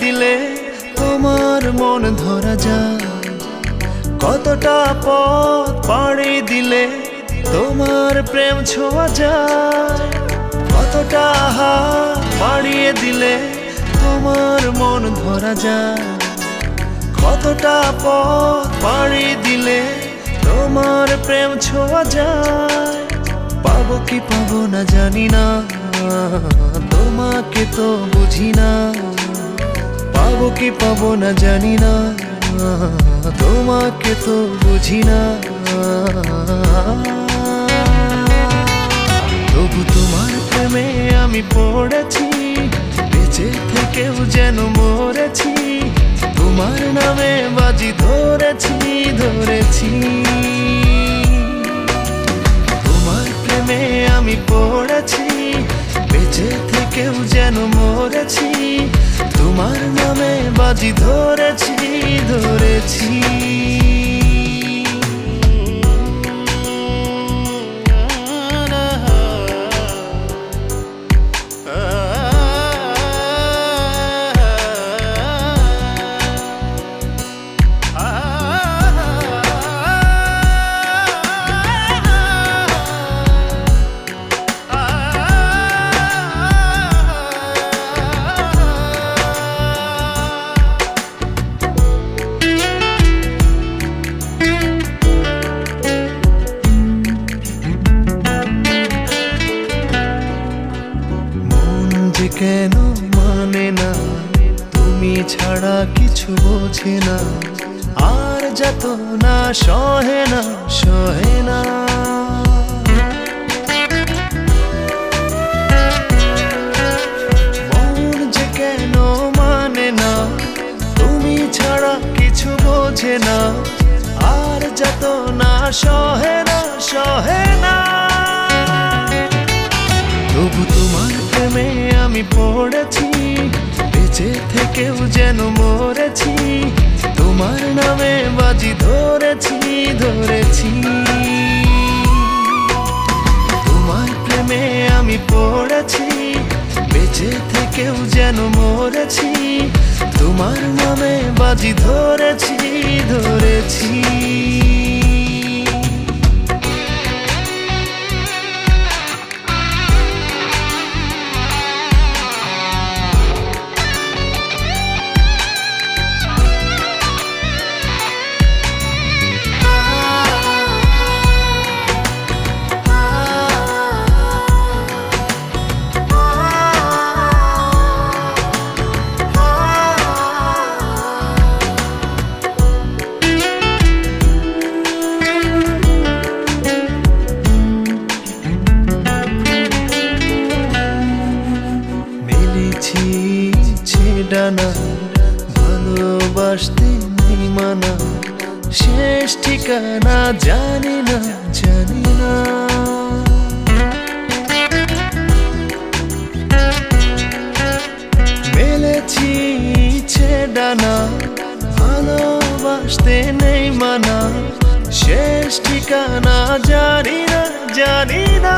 দিলে তোমার মন ধরা যায়, কতটা পথ পাড়ি দিলে তোমার প্রেম ছোঁয়া যায়, কতটা হাত বাড়িয়ে দিলে তোমার মন ধরা যায়, কতটা পথ পাড়ি দিলে তোমার প্রেম ছোঁয়া যায়। পাবো কি পাবো না জানি না, তোমাকে তো বুঝি না। পাবো কি পাবো না জানি না, তোমাকে তো বুঝি না। তবু তোমার প্রেমে আমি পড়েছি, বেঁচে থেকেও যেন মরেছি। তোমার নামে বাজি ধরেছি ধরেছি, তোমার প্রেমে আমি পড়েছি, বেঁচে থেকেও যেন মরেছি। তোমার নামে বাজি ধরেছি ধরেছি। কেন মানে না, তুমি ছাড়া কিছু বোঝে না, আর যত না সহে না সহে না। মন যে কেন মানে না, তুমি ছাড়া কিছু বোঝে না, আর যত না সহে না সহে না। তবু তোমার প্রেমে আমি পড়েছি, বেঁচে থেকেও যেন মরেছি। তোমার নামে বাজি ধরেছি ধরেছি, তোমার প্রেমে আমি পড়েছি, বেঁচে থেকেও যেন মরেছি। তোমার নামে বাজি ধরেছি ধরেছি। ডানা ভালোবাসতে নেই মানা, শেষ ঠিকানা জানি না জানি না। মেলেছি ডানা ভালোবাসতে নেই মানা, শেষ ঠিকানা জানি না জানি না।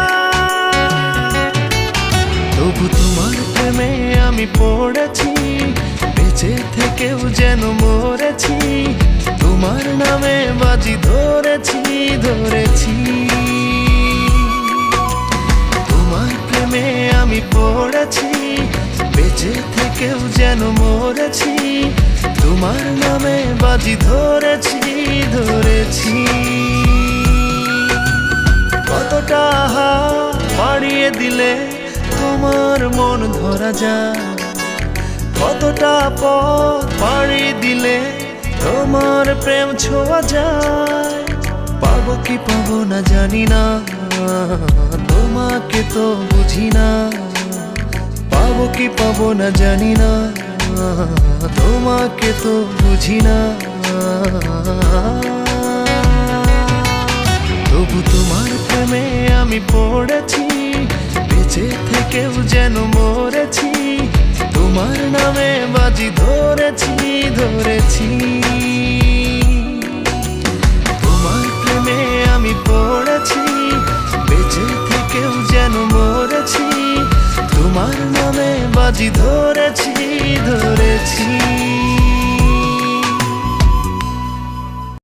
তবু তোমার প্রেমে আমি পড়েছি, বেঁচে থেকেও যেন মরেছি। তোমার নামে বাজি ধরেছি ধরেছি, তোমার প্রেমে আমি পড়েছি, বেঁচে থেকেও যেন মরেছি। তোমার নামে বাজি ধরেছি ধরেছি। কতটা হাত বাড়িয়ে দিলে তোমার মন ধরা যায়, কতটা পথ পাড়ি দিলে তোমার প্রেম ছোঁয়া যায়। পাবো কি পাবো না জানি না, তোমাকে তো বুঝি না। পাবো কি পাবো না জানি না, তোমাকে তো বুঝি না। তবু তোমার প্রেমে আমি পড়েছি, বেঁচে থেকেও যেন মরেছি। তোমার নামে বাজি ধরেছি ধরেছি, তোমার প্রেমে আমি পড়েছি, বেঁচে থেকেও যেন মরেছি। তোমার নামে বাজি ধরেছি ধরেছি। চিঠি